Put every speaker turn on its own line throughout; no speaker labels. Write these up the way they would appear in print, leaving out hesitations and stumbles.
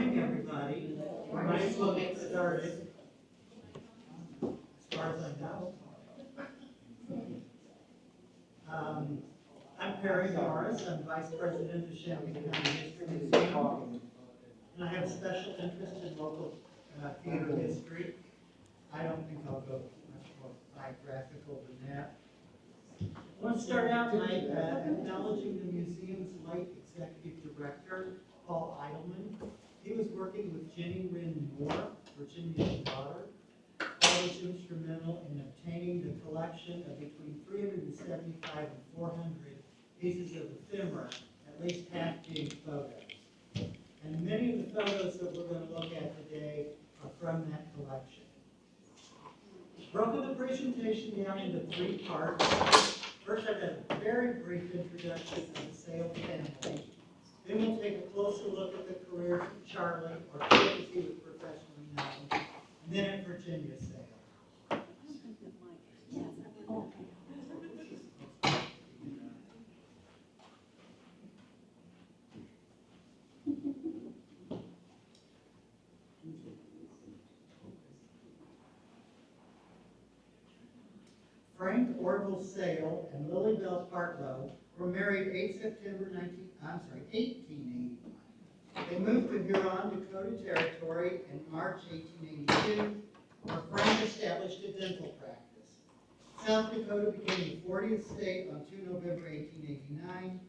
Morning, everybody. We might as well get started. As far as I know. I'm Perry Norris. I'm Vice President of Champaign County History Museum. And I have a special interest in local theater history. I don't think I'll go much more biographical than that. I want to start out by acknowledging the museum's late executive director, Paul Eidelman. He was working with Jenny Wynn Moore, Virginia's daughter. Paul was instrumental in obtaining the collection of between 375 and 400 pieces of ephemera, at least half being photos. And many of the photos that we're going to look at today are from that collection. Broken the presentation down into three parts. First, I've got a very brief introduction of the Sale family. Then we'll take a closer look at the career of Charlie, or Chic as he was professionally known, and then at Virginia Sale. Frank Orville Sale and Lily Bell Partlow were married 8 September 1881. They moved to Huron, Dakota Territory in March 1882, where Frank established a dental practice. South Dakota became the 40th state on 2 November 1889.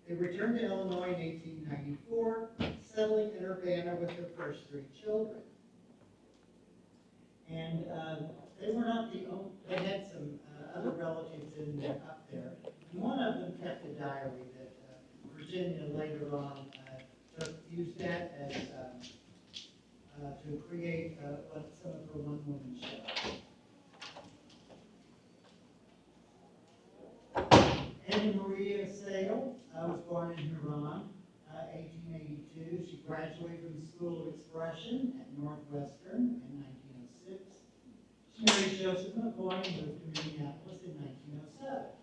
They returned to Illinois in 1894, settling in Urbana with their first 3 children. And they were not the only, they had some other relatives up there. And one of them kept a diary that Virginia later on used that as to create some of her one-woman shows. Annie Maria Sale was born in Huron, 1882. She graduated from the School of Expression at Northwestern in 1906. She married Joseph McCoy and moved to Minneapolis in 1907.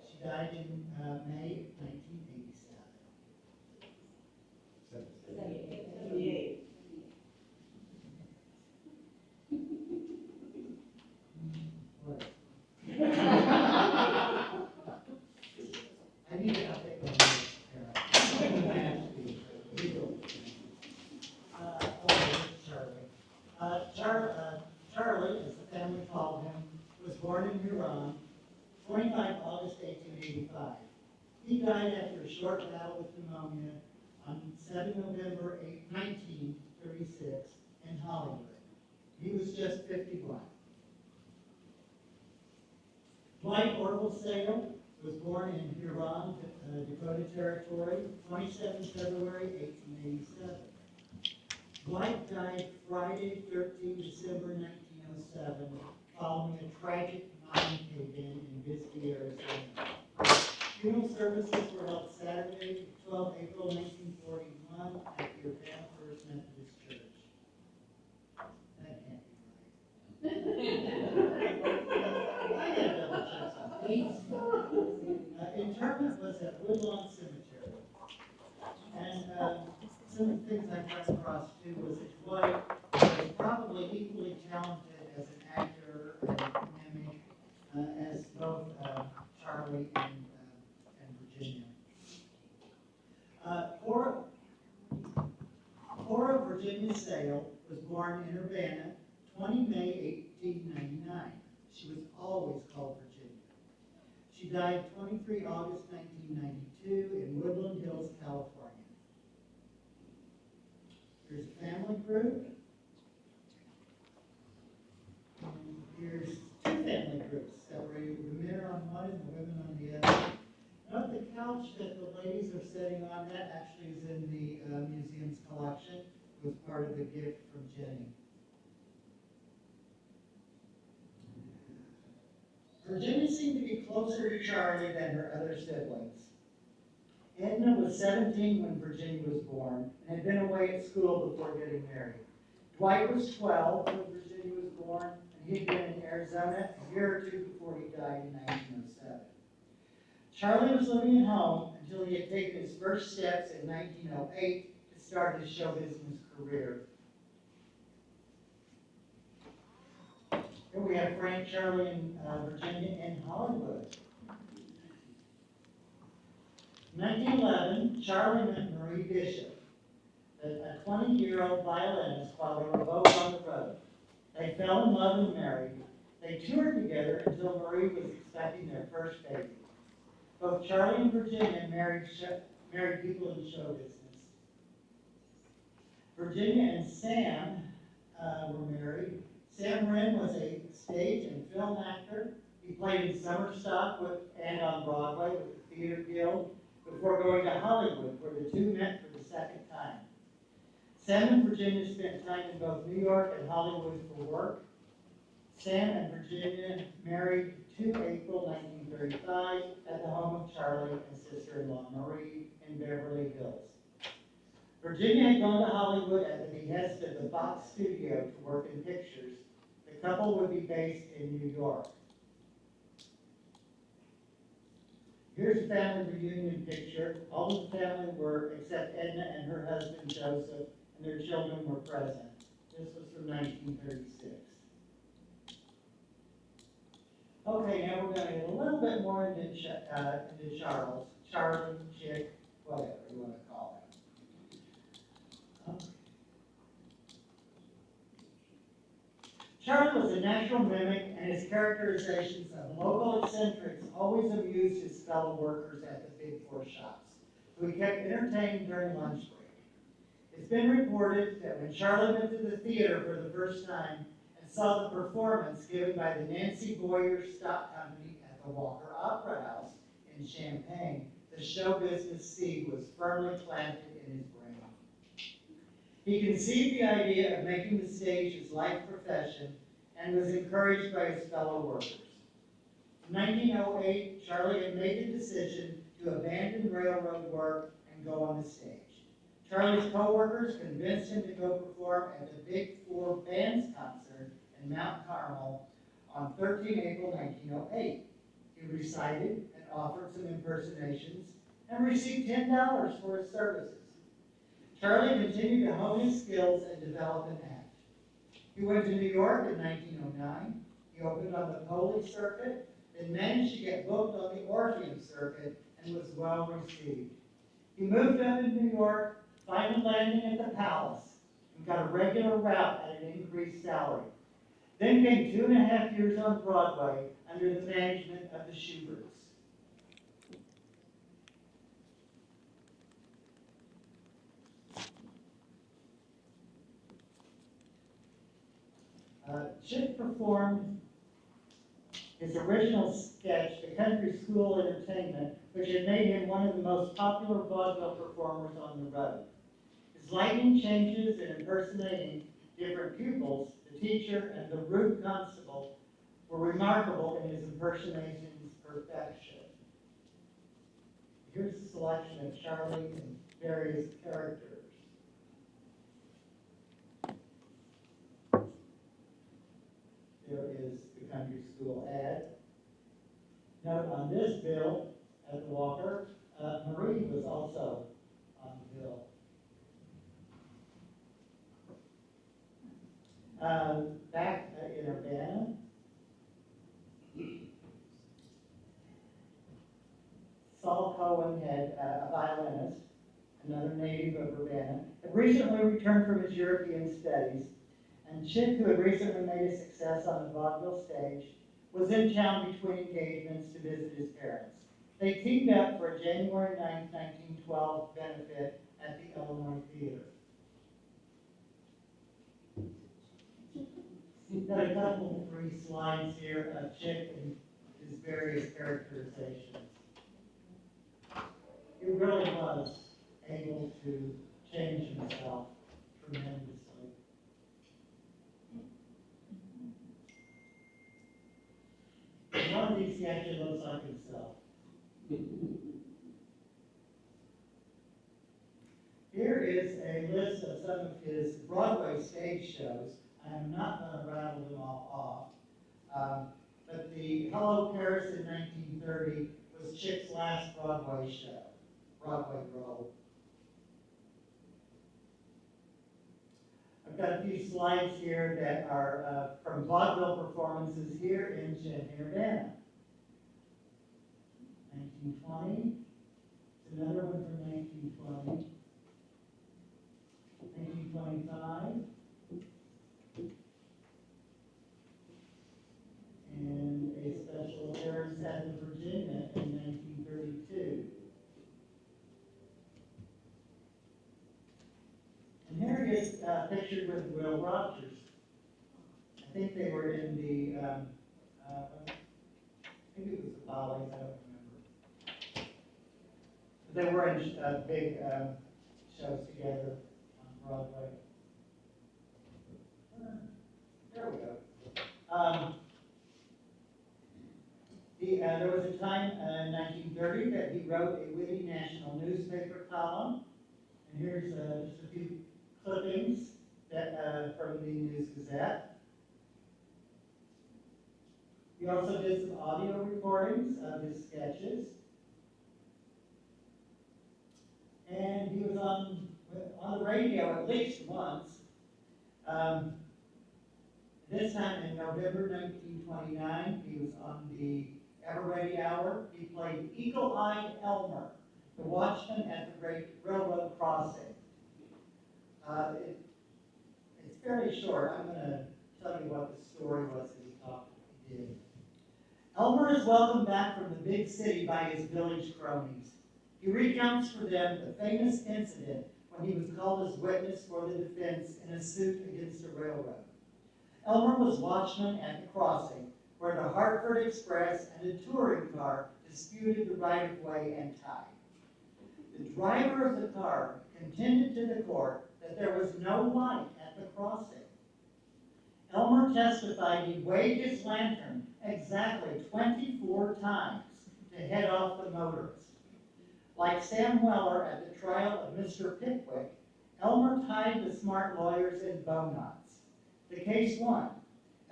She died in May 1987. 78. I need to update my notes. Charlie, as the family called him, was born in Huron, 25 August 1885. He died after a short battle with pneumonia on 7 November 1936 in Hollywood. He was just 51. Dwight Orville Sale was born in Huron, Dakota Territory, 27 February 1887. Dwight died Friday, 13 December 1907, following a tragic mine cave-in in Bisbee, Arizona. Funeral services were held Saturday, 12 April 1941 at the Urbana First Methodist Church. That can't be right. I gotta double check something. Interment was at Woodlawn Cemetery. And some of the things I ran across too was that Dwight was probably equally talented as an actor and mimic as both Charlie and Virginia. Cora Virginia Sale was born in Urbana, 20 May 1899. She was always called Virginia. She died 23 August 1992 in Woodland Hills, California. Here's a family group. And here's 2 family groups separated. The men are on one and the women on the other. Note the couch that the ladies are sitting on, that actually is in the museum's collection. It was part of the gift from Jenny. Virginia seemed to be closer to Charlie than her other siblings. Edna was 17 when Virginia was born and had been away at school before getting married. Dwight was 12 when Virginia was born, and he'd been in Arizona a year or 2 before he died in 1907. Charlie was living at home until he had taken his first steps in 1908 to start his show business career. Here we have Frank, Charlie, and Virginia in Hollywood. In 1911, Charlie met Marie Bishop, a 20-year-old violinist, while they were both on the road. They fell in love and married. They toured together until Marie was expecting their first baby. Both Charlie and Virginia married people in show business. Virginia and Sam were married. Sam Wren was a stage and film actor. He played in summer stock and on Broadway with the Theater Guild before going to Hollywood, where the two met for the second time. Sam and Virginia spent time in both New York and Hollywood for work. Sam and Virginia married 2 April 1935 at the home of Charlie and sister-in-law Marie in Beverly Hills. Virginia had gone to Hollywood at the behest of the Fox studio to work in pictures. The couple would be based in New York. Here's a family reunion picture. All of the family were, except Edna and her husband Joseph, and their children were present. This was from 1936. Okay, now we're going to get a little bit more into Charles, Charlie, Chic, whatever you want to call him. Charlie was a natural mimic, and his characterizations of local eccentrics always amused his fellow workers at the Big Four shops, who he kept entertaining during lunch break. It's been reported that when Charlie went to the theater for the first time and saw the performance given by the Nancy Boyer Stock Company at the Walker Opera House in Champaign, the show business seed was firmly planted in his brain. He conceived the idea of making the stage his life profession and was encouraged by his fellow workers. In 1908, Charlie had made the decision to abandon railroad work and go on the stage. Charlie's co-workers convinced him to go perform at the Big Four Bands concert in Mount Carmel on 13 April 1908. He recited and offered some impersonations and received $10 for his services. Charlie continued to hone his skills and develop an act. He went to New York in 1909. He opened on the Foley circuit, then managed to get booked on the Orpheum circuit and was well received. He moved up in New York, finally landing at the Palace, and got a regular route at an increased salary. Then came 2.5 years on Broadway under the management of the Schuberts. Chic performed his original sketch, The Country School Entertainment, which had made him one of the most popular vaudeville performers on the road. His lightning changes in impersonating different pupils, the teacher and the rude constable, were remarkable in his impersonation's perfection. Here's a selection of Charlie and various characters. There is the country school ad. Note on this bill at the Walker, Marie was also on the bill. Back in Urbana, Saul Cohen had a violinist, another native of Urbana, had recently returned from his European studies, and Chic, who had recently made a success on the vaudeville stage, was in town between engagements to visit his parents. They teamed up for a January 9, 1912 benefit at the Illinois Theater. We've got a couple of 3 slides here of Chic and his various characterizations. He really was able to change himself tremendously. In one of these, he actually looks like himself. Here is a list of some of his Broadway stage shows. I'm not going to rattle them all off. But the Hello Paris in 1930 was Chic's last Broadway show, Broadway role. got a few slides here that are from vaudeville performances here in Urbana. 1920. Another one from 1920. 1925. And a special appearance at the Virginia in 1932. And here he is pictured with Will Rogers. I think they were in the, maybe it was the Follies, I don't remember. But they were in big shows together on Broadway. There we go. There was a time in 1930 that he wrote a witty national newspaper column. And here's just a few clippings that, from the News Gazette. He also did some audio recordings of his sketches. And he was on the radio at least once. This time in November 1929, he was on the Ever Ready Hour. He played Eagle-Eyed Elmer, the watchman at the great railroad crossing. It's fairly short. I'm going to tell you what the story was that he did. Elmer is welcomed back from the big city by his village cronies. He recounts for them the famous incident when he was called as witness for the defense in a suit against a railroad. Elmer was watchman at the crossing, where the Hartford Express and a touring car disputed the right-of-way and tie. The driver of the car contended to the court that there was no light at the crossing. Elmer testified he waved his lantern exactly 24 times to head off the motorist. Like Sam Weller at the trial of Mr. Pickwick, Elmer tied the smart lawyers in bow knots. The case won.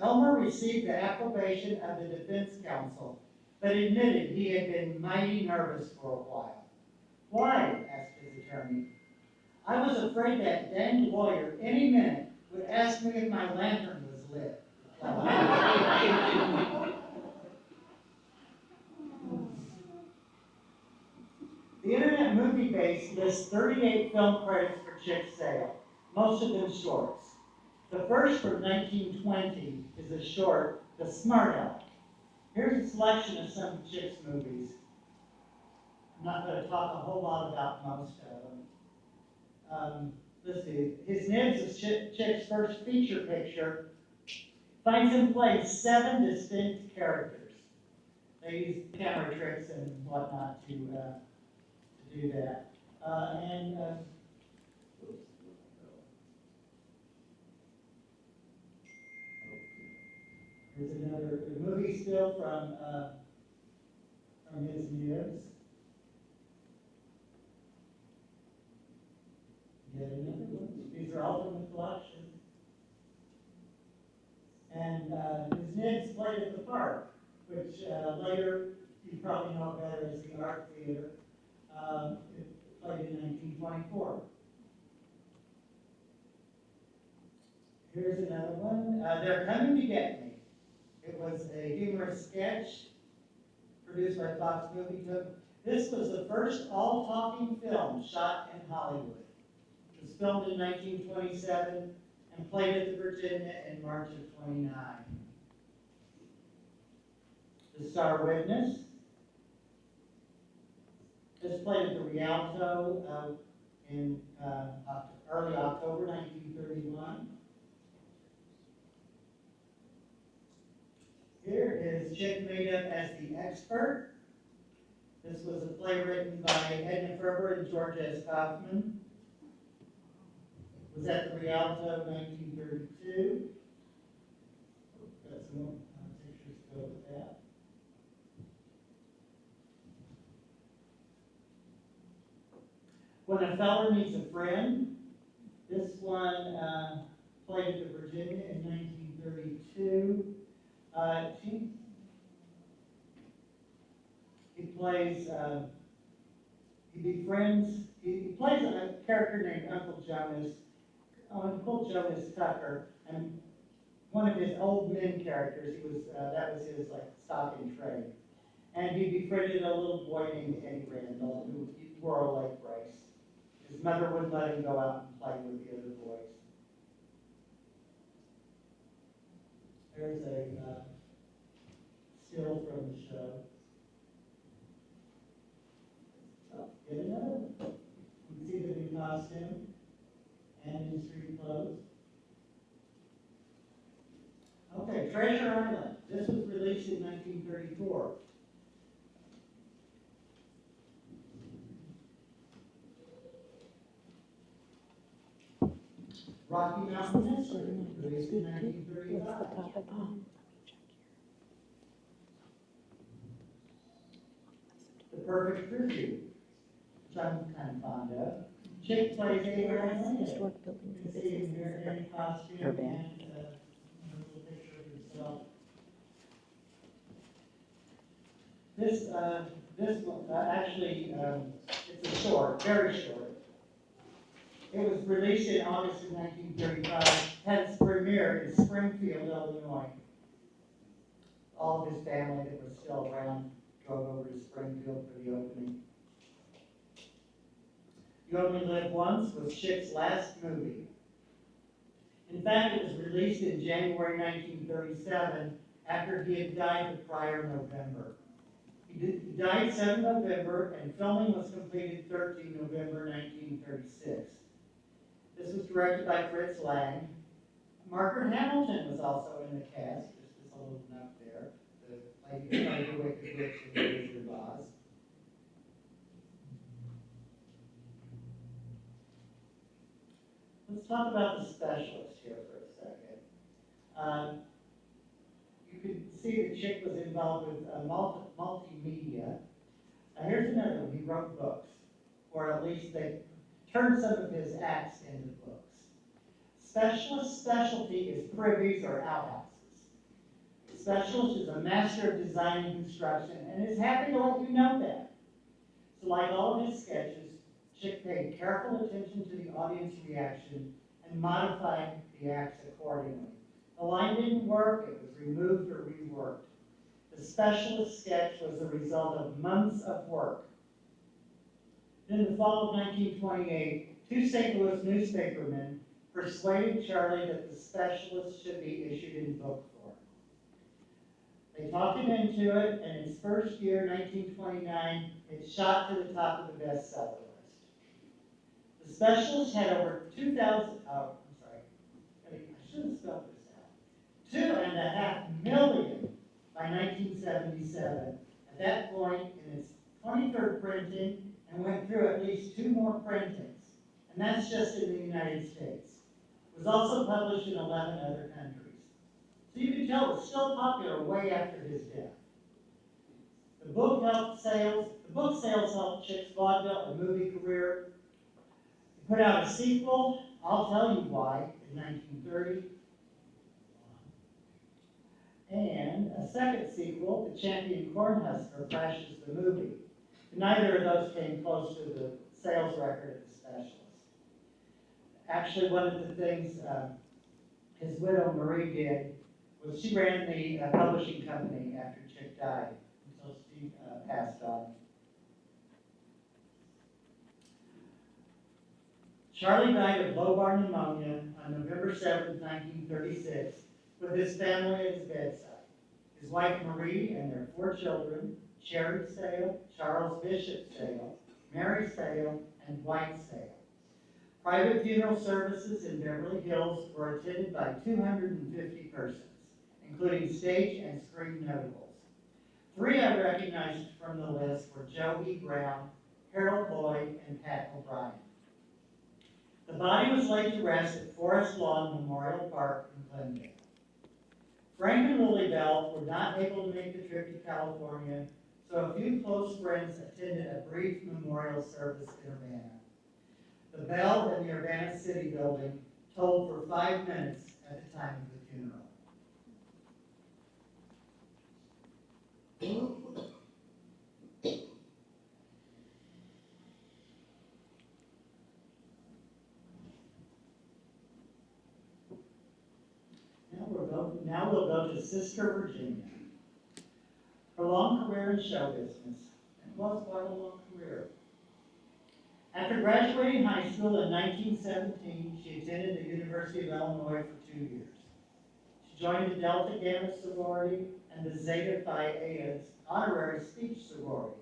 Elmer received the approbation of the defense counsel, but admitted he had been mighty nervous for a while. Why? Asked his attorney. I was afraid that danged lawyer any minute would ask me if my lantern was lit. The Internet Movie Base lists 38 film credits for Chic's sale, most of them shorts. The first from 1920 is a short, The Smart Aleck. Here's a selection of some of Chic's movies. I'm not going to talk a whole lot about most of them. Let's see. His Nibs is Chick's first feature picture. Finds him playing 7 distinct characters. They use camera tricks and whatnot to do that. Here's another movie still from his Nibs. Yet another one. These are all from the collection. And his Nibs played at the Park, which later you probably know better as the Art Theater. It played in 1924. Here's another one. They're Coming to Get Me. It was a humorous sketch produced by Fox Movie. This was the first all-talking film shot in Hollywood. It was filmed in 1927 and played at the Virginia in March of 29. The Star Witness. This played at the Rialto in early October 1931. Here is Chick Made Up as the Expert. This was a play written by Edna Ferber and George S. Kaufman. It was at the Rialto 1932. Got some more pictures to go with that. When a Feller Needs a Friend. This one played at the Virginia in 1932. He plays a character named Uncle Jonas. Uncle Joe is Tucker, and one of his old men characters, he was, that was his like stock in trade. And he befriended a little boy named Eddie Randall who wore a leg brace. His mother wouldn't let him go out and play with the other boys. There's a still from the show. Oh, get another one. You can see the new costume and new street clothes. Okay, Treasure Island. This was released in 1934. Rocky Mountain Mystery, released in 1935. The Perfect Tribute, which I'm kind of fond of. Chic plays Abraham Lincoln.
Historic buildings
You
and
can see him
businesses
here
are
in costume
Urbana.
and a little picture of himself. This one, actually, it's a short, very short. It was released in August of 1935, had its premiere in Springfield, Illinois. All of his family that was still around drove over to Springfield for the opening. You Only Live Once was Chic's last movie. In fact, it was released in January 1937 after he had died the prior November. He died 7 November and filming was completed 13 November 1936. This was directed by Fritz Lang. Margaret Hamilton was also in the cast, just as a little note there. The lady who played the Wicked Witch in The Wizard of Oz. Let's talk about the specialist here for a second. You can see that Chic was involved with multimedia. Here's another one. He wrote books, or at least they turned some of his acts into books. Specialist's specialty is privies or outhouses. The specialist is a master of design and construction and is happy to let you know that. So like all of his sketches, Chic paid careful attention to the audience reaction and modified the acts accordingly. The line didn't work, it was removed or reworked. The specialist sketch was the result of months of work. In the fall of 1928, 2 St. Louis newspapermen persuaded Charlie that the specialist should be issued in book form. They talked him into it, and in its first year, 1929, it shot to the top of the bestseller list. The specialist had over 2,000, I should have spelled this out, 2.5 million by 1977. At that point, in its 23rd printing, and went through at least 2 more printings, and that's just in the United States. It was also published in 11 other countries. So you can tell it was still popular way after his death. The book sales helped Chic's vaudeville and movie career. He put out a sequel, I'll Tell You Why, in 1930. And a second sequel, The Champion Cornhusker, Crashes the Movie. Neither of those came close to the sales record of the specialist. Actually, one of the things his widow Marie did was she ran the publishing company after Chic died until she passed on. Charlie died of lobar pneumonia on November 7, 1936, with his family at his bedside. His wife Marie and their 4 children, Cherry Sale, Charles Bishop Sale, Mary Sale, and White Sale. Private funeral services in Beverly Hills were attended by 250 persons, including stage and screen notables. 3 I recognized from the list were Joe E. Brown, Harold Lloyd, and Pat O'Brien. The body was laid to rest at Forest Lawn Memorial Park in Glendale. Frank and Lily Bell were not able to make the trip to California, so a few close friends attended a brief memorial service in Urbana. The bell in the Urbana City building tolled for 5 minutes at the time of the funeral. now we'll go to Sister Virginia. Her long career in show business. It was quite a long career. After graduating high school in 1917, she attended the University of Illinois for 2 years. She joined the Delta Gamma sorority and the Zeta Phi Eta honorary speech sorority.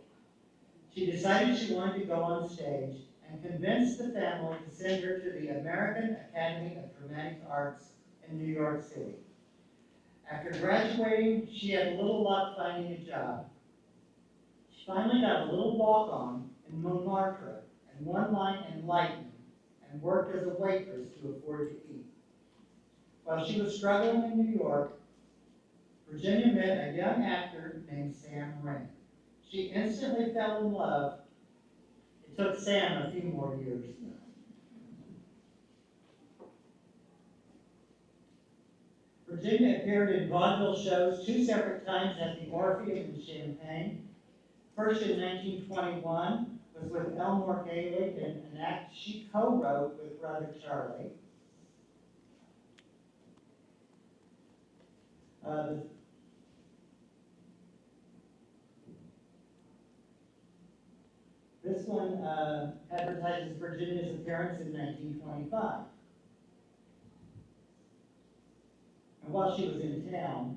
She decided she wanted to go on stage and convinced the family to send her to the American Academy of Dramatic Arts in New York City. After graduating, she had little luck finding a job. She finally got a little walk-on in Montmartre and one line in Lightning and worked as a waitress to afford to eat. While she was struggling in New York, Virginia met a young actor named Sam Rand. She instantly fell in love. It took Sam a few more years. Virginia appeared in vaudeville shows 2 separate times at the Orpheum in Champaign. First in 1921 was with Elmore Gayley in an act she co-wrote with brother Charlie. This one advertises Virginia's appearance in 1925. And while she was in town,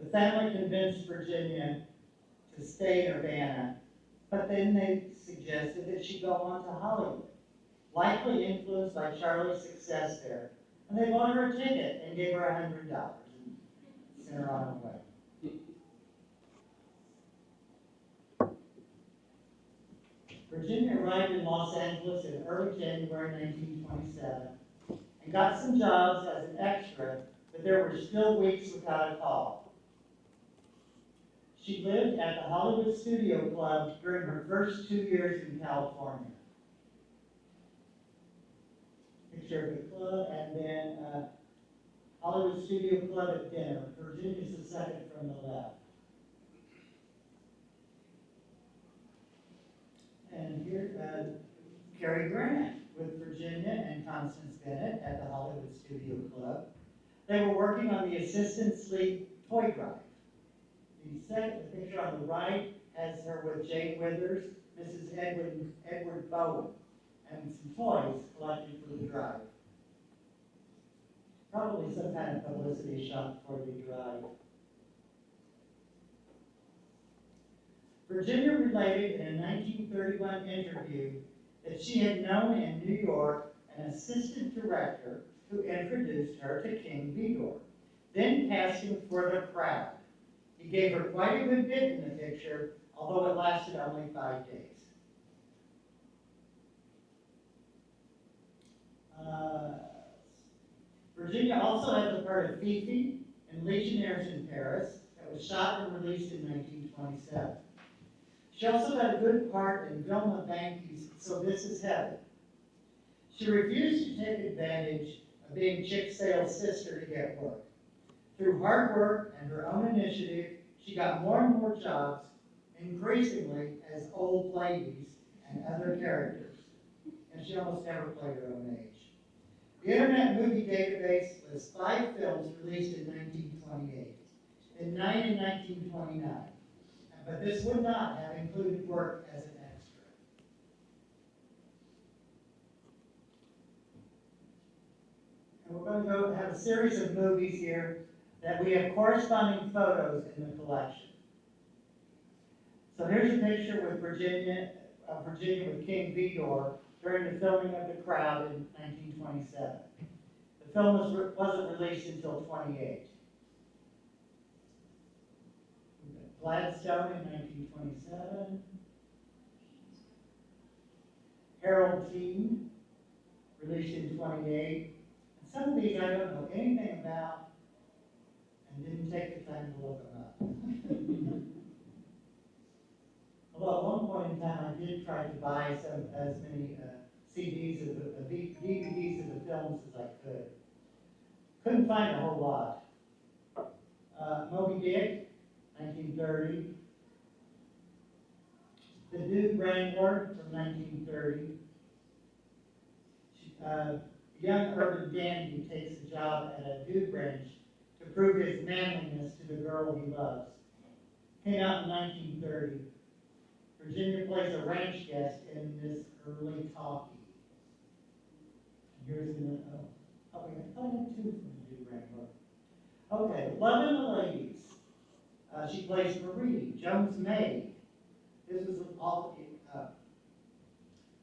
the family convinced Virginia to stay in Urbana, but then they suggested that she go on to Hollywood, likely influenced by Charlie's success there. And they bought her a ticket and gave her $100 and sent her on her way. Virginia arrived in Los Angeles in early January 1927 and got some jobs as an extra, but there were still weeks without a call. She lived at the Hollywood Studio Club during her first 2 years in California. Picture of the club, and then Hollywood Studio Club at dinner. Virginia's the second from the left. And here, Cary Grant with Virginia and Constance Bennett at the Hollywood Studio Club. They were working on the Assistants League toy drive. The picture on the right has her with Jane Withers, Mrs. Edward Bowen, and some toys collected for the drive. Probably some kind of publicity shot for the drive. Virginia related in a 1931 interview that she had known in New York an assistant director who introduced her to King Vidor, then cast him for The Crowd. He gave her quite a good bit in the picture, although it lasted only 5 days. Virginia also had the part of Fifi in Legionnaires in Paris that was shot and released in 1927. She also got a good part in Vilma Banky's So This Is Heaven. She refused to take advantage of being Chic Sale's sister to get work. Through hard work and her own initiative, she got more and more jobs, increasingly as old ladies and other characters. And she almost never played her own age. The Internet Movie Database lists 5 films released in 1928 and 9 in 1929. But this would not have included work as an extra. And we're going to go have a series of movies here that we have corresponding photos in the collection. So here's a picture with Virginia with King Vidor during the filming of The Crowd in 1927. The film wasn't released until 28. Gladstone in 1927. Harold Teen, released in 28. And some of these I don't know anything about and didn't take the time to look them up. Although at one point in time I did try to buy as many CDs of the DVDs of the films as I could. Couldn't find a whole lot. Moby Dick, 1930. The Dude Wrangler from 1930. Young urban dandy takes a job at a dude ranch to prove his manliness to the girl he loves. Came out in 1930. Virginia plays a ranch guest in this early talkie. Here's the, we have two from the New Wrangler. Okay, Love and the Ladies. She plays Marie, Joan's maid. This was all.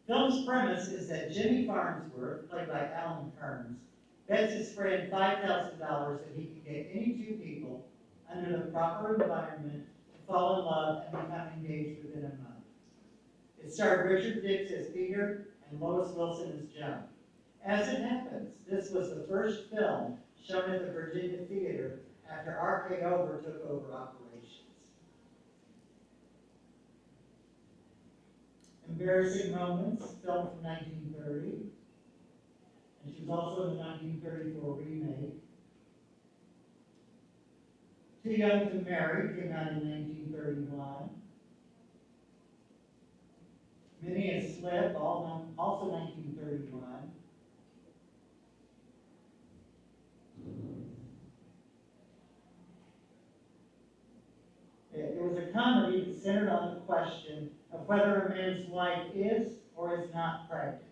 Film's premise is that Jimmy Farnsworth, played by Alan Kearns, bets his friend $5,000 that he can get any two people under the proper environment to fall in love and become engaged within a month. It starred Richard Dix as Peter and Lois Wilson as Joan. As it happens, this was the first film shown at the Virginia Theater after RKO took over operations. Embarrassing Moments, film from 1930. And she was also in the 1934 remake. Too Young to Marry came out in 1931. Minnie and Slip, also 1931. It was a comedy that centered on the question of whether a man's wife is or is not pregnant.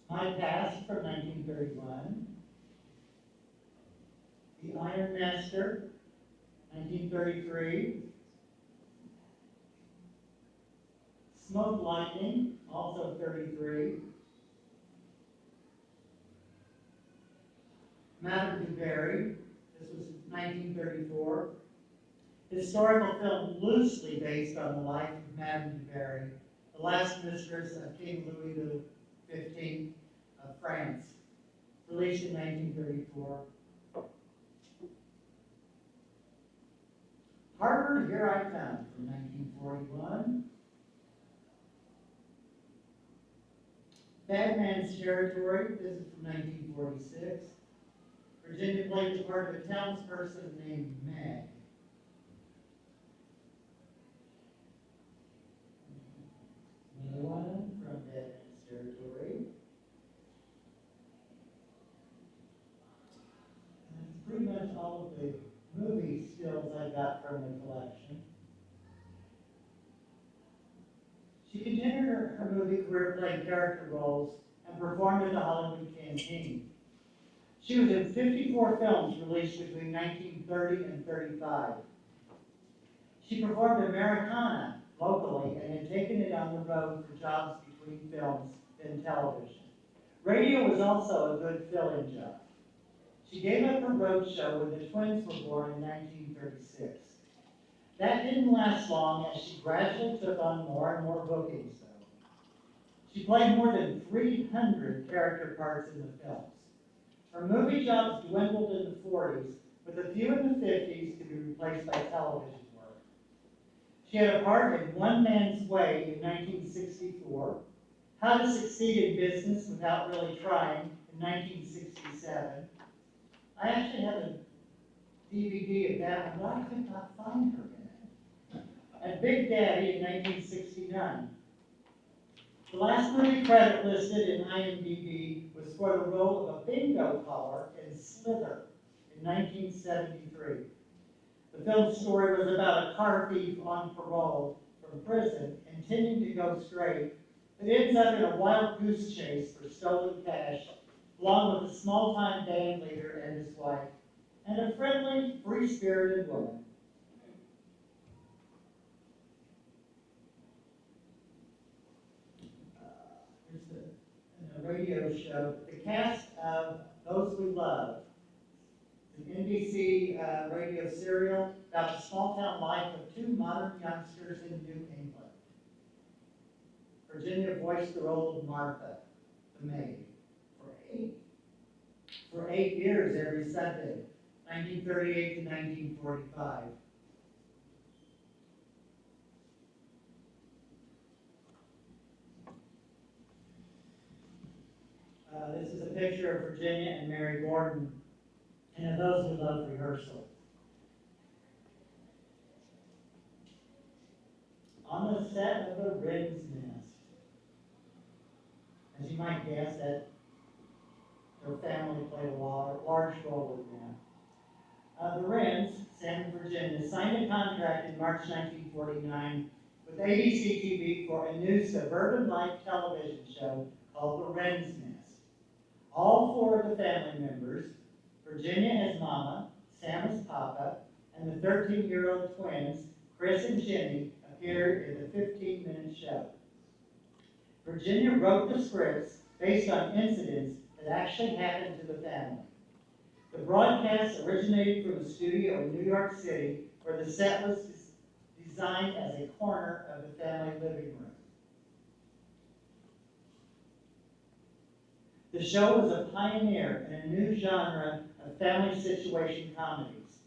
My Past from 1931. The Iron Master, 1933. Smoke Lightning, also 33. Madame du Barry, this was 1934. Historical film loosely based on the life of Madame du Barry, the last mistress of King Louis XV of France, released in 1934. Harvard, Here I Come, from 1941. Bad Man's Territory, this is from 1946. Virginia played the part of a townsperson named Meg. Another one from Bad Man's Territory. And that's pretty much all of the movie stills I got from the collection. She continued her movie career playing character roles and performed at the Hollywood Canteen. She was in 54 films released between 1930 and 35. She performed Americana locally and had taken it on the road for jobs between films and television. Radio was also a good fill-in job. She gave up her road show when the twins were born in 1936. That didn't last long as she gradually took on more and more bookings, though. She played more than 300 character parts in the films. Her movie jobs dwindled in the 40s, with a few in the 50s to be replaced by television work. She had a part in One Man's Way in 1964, How to Succeed in Business Without Really Trying in 1967. I actually have a DVD of that one, but I could not find her in it. And Big Daddy in 1969. The last movie credit listed in IMDb was for the role of a bingo caller in Slither in 1973. The film's story was about a car thief on parole from prison, intending to go straight, but ends up in a wild goose chase for stolen cash, along with a small-time band leader and his wife, and a friendly, free-spirited woman. Here's a radio show. The cast of Those We Love, an NBC radio serial about the small-town life of two modern youngsters in New England. Virginia voiced the role of Martha, the maid, for eight years every Sunday, 1938 to 1945. This is a picture of Virginia and Mary Gordon in a Those We Love rehearsal. On the set of The Wren's Nest. As you might guess, that their family played a large role in that. The Wrens, Sam and Virginia, signed a contract in March 1949 with ABC TV for a new suburban-like television show called The Wren's Nest. All four of the family members, Virginia as Mama, Sam as Papa, and the 13-year-old twins, Chris and Jenny, appeared in the 15-minute show. Virginia wrote the scripts based on incidents that actually happened to the family. The broadcast originated from a studio in New York City where the set was designed as a corner of the family living room. The show was a pioneer in a new genre of family situation comedies.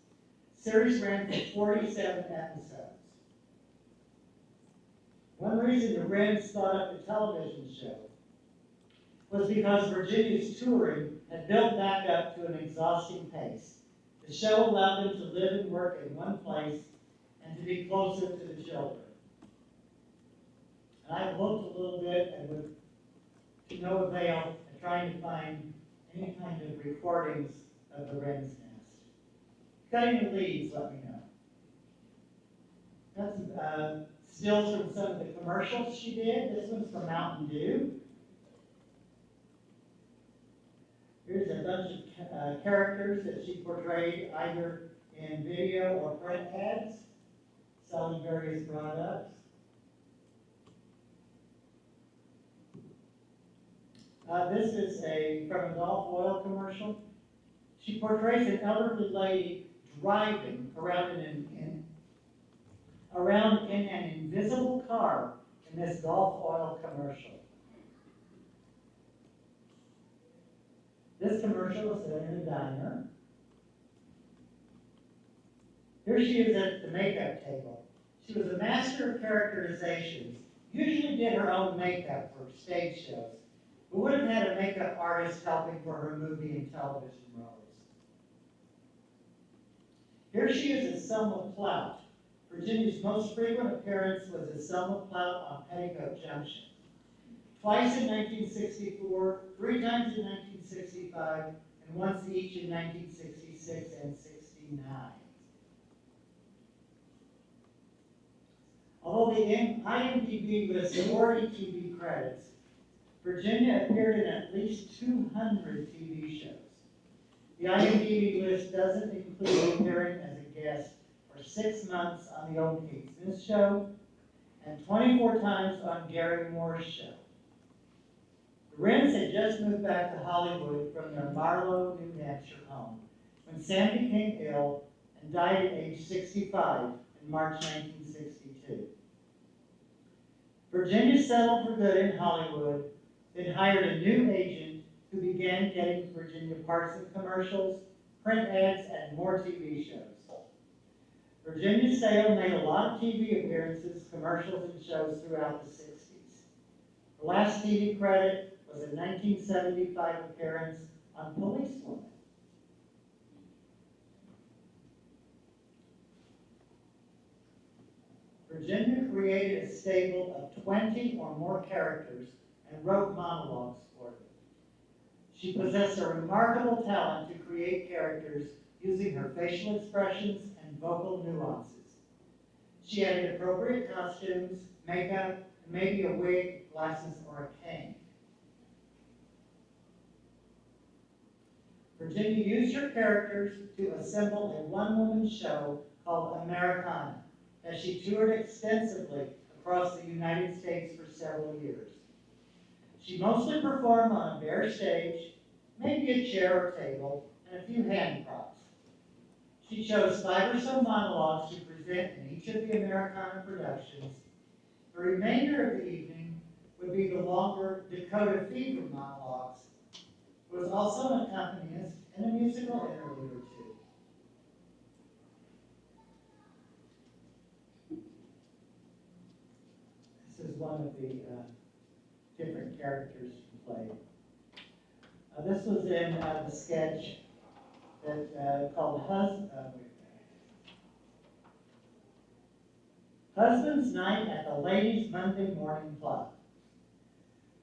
The series ran for 47 episodes. One reason the Wrens thought up the television show was because Virginia's touring had built back up to an exhausting pace. The show allowed them to live and work in one place and to be closer to the children. And I looked a little bit and with to no avail at trying to find any kind of recordings of the Wren's Nest. Got any leads, let me know. That's stills from some of the commercials she did. This one's from Mountain Dew. Here's a bunch of characters that she portrayed either in video or print ads, selling various products. This is from a Gulf oil commercial. She portrays an elderly lady driving around in an invisible car in this Gulf oil commercial. This commercial is in a diner. Here she is at the makeup table. She was a master of characterizations, usually did her own makeup for stage shows, but would have had a makeup artist helping for her movie and television roles. Here she is as Selma Plout. Virginia's most frequent appearance was as Selma Plout on Petticoat Junction. Twice in 1964, 3 times in 1965, and once each in 1966 and 69. Although the IMDb lists 40 TV credits, Virginia appeared in at least 200 TV shows. The IMDb list doesn't include appearing as a guest for 6 months on the old Kate Smith Show and 24 times on Gary Moore's show. The Wrens had just moved back to Hollywood from their Marlow, New Hampshire home when Sam became ill and died at age 65 in March 1962. Virginia settled for good in Hollywood, then hired a new agent who began getting Virginia parts in commercials, print ads, and more TV shows. Virginia Sale made a lot of TV appearances, commercials, and shows throughout the 60s. Her last TV credit was a 1975 appearance on Policewoman. Virginia created a stable of 20 or more characters and wrote monologues for them. She possessed a remarkable talent to create characters using her facial expressions and vocal nuances. She added appropriate costumes, makeup, and maybe a wig, glasses, or a cane. Virginia used her characters to assemble a one-woman show called Americana, as she toured extensively across the United States for several years. She mostly performed on a bare stage, maybe a chair or table, and a few hand props. She chose 5 or so monologues to present in each of the Americana productions. The remainder of the evening would be the longer Dakota Fever monologues, who was also an accompanist and a musical interlude or two. This is one of the different characters she played. This was in the sketch that called Husband's Night at the Ladies' Monday Morning Club.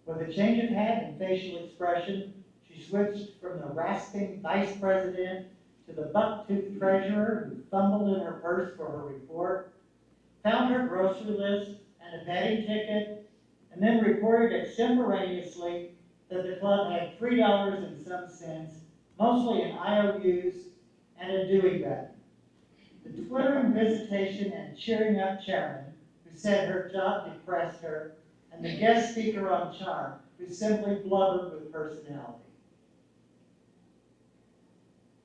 With a change of hat and facial expression, she switched from the rasping vice president to the buck-toothed treasurer who fumbled in her purse for her report, found her grocery list and a betting ticket, and then reported extemporaneously that the club had $3 and some cents, mostly in IOUs, and a Dewey button. The twittering visitation and cheering up chairman, who said her job depressed her, and the guest speaker on charm, who simply blubbered with personality.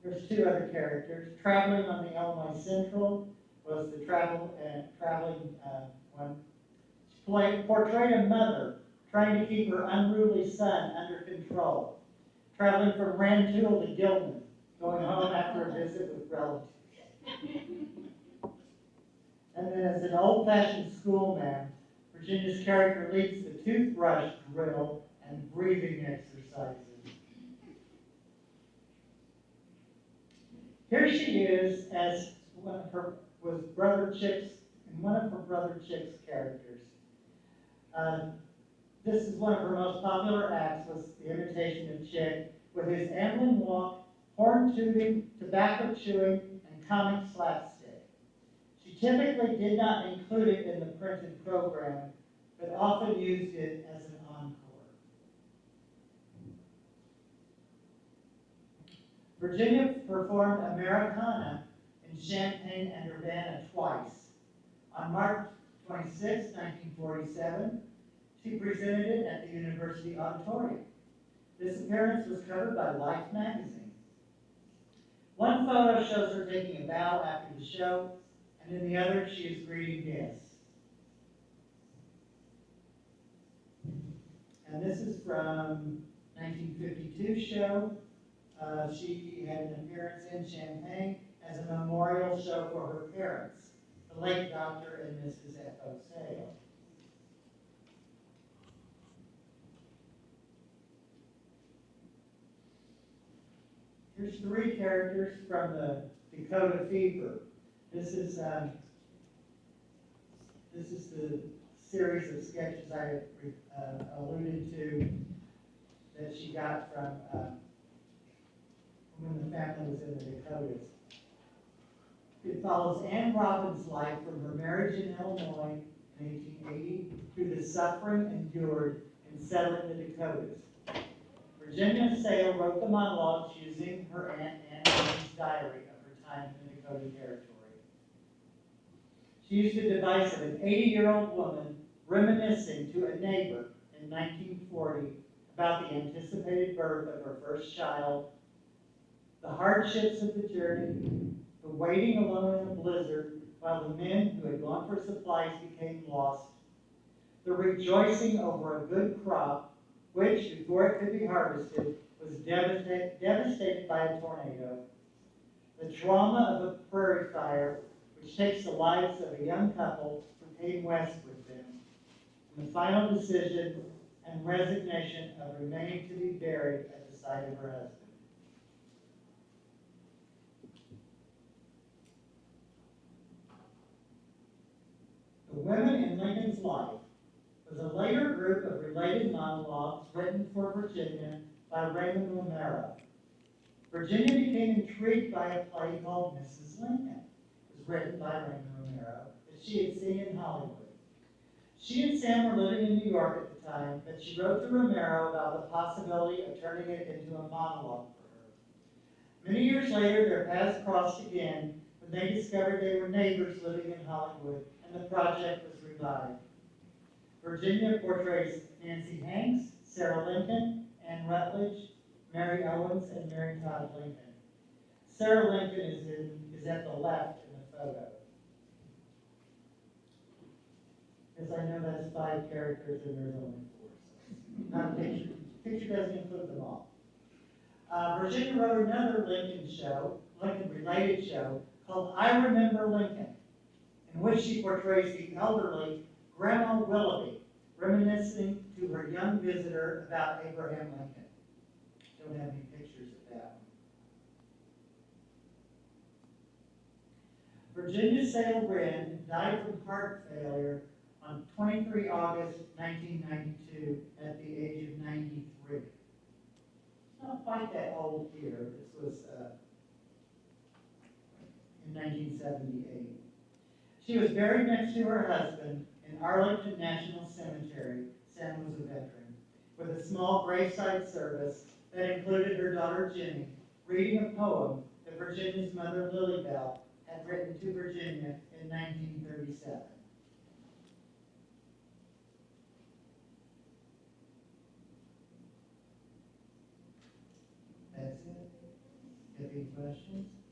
There's two other characters. Traveling on the Illinois Central was the traveling one. She portrayed a mother trying to keep her unruly son under control, traveling from Rantoul to Gilman, going home after a visit with relatives. And then as an old-fashioned schoolman, Virginia's character leads the toothbrush drill and breathing exercises. Here she is as one of her brother Chic's characters. This is one of her most popular acts, was the imitation of Chic, with his ambling walk, horn tooting, tobacco chewing, and comic slapstick. She typically did not include it in the printed program, but often used it as an encore. Virginia performed Americana in Champaign and Urbana twice. On March 26, 1947, she presented it at the University Auditorium. This appearance was covered by Life magazine. One photo shows her taking a bow after the show, and in the other, she is greeting guests. And this is from 1952 show. She had an appearance in Champaign as a memorial show for her parents, the late Dr. and Mrs. F.O. Sale. Here's three characters from the Dakota Fever. This is the series of sketches I alluded to that she got from when the family was in the Dakotas. It follows Anne Robbins' life from her marriage in Illinois in 1880 through the suffering endured in settling the Dakotas. Virginia Sale wrote the monologues using her Aunt Anne Robbins' diary of her time in the Dakota Territory. She used the device of an 80-year-old woman reminiscing to a neighbor in 1940 about the anticipated birth of her first child, the hardships of the journey, the waiting alone in a blizzard while the men who had gone for supplies became lost, the rejoicing over a good crop, which, before it could be harvested, was devastated by a tornado, the trauma of a prairie fire, which takes the lives of a young couple who came west with them, and the final decision and resignation of remaining to be buried at the side of her husband. The Women in Lincoln's Life was a later group of related monologues written for Virginia by Raymond Romero. Virginia became intrigued by a play called Mrs. Lincoln. It was written by Raymond Romero that she had seen in Hollywood. She and Sam were living in New York at the time, but she wrote to Romero about the possibility of turning it into a monologue for her. Many years later, their paths crossed again when they discovered they were neighbors living in Hollywood, and the project was revived. Virginia portrays Nancy Hanks, Sarah Lincoln, Anne Rutledge, Mary Owens, and Mary Todd Lincoln. Sarah Lincoln is at the left in the photo. Because I know that's 5 characters and there's only 4. So not a picture. Picture doesn't include them all. Virginia wrote another Lincoln-related show called I Remember Lincoln, in which she portrays the elderly Grandma Willoughby, reminiscing to her young visitor about Abraham Lincoln. Don't have any pictures of that one. Virginia Sale Wren died from heart failure on 23 August 1992 at the age of 93. It's not quite quite that old here. This was in 1978. She was buried next to her husband in Arlington National Cemetery. Sam was a veteran, with a small graveside service that included her daughter Jenny reading a poem that Virginia's mother Lily Bell had written to Virginia in 1937. That's it. Have any questions?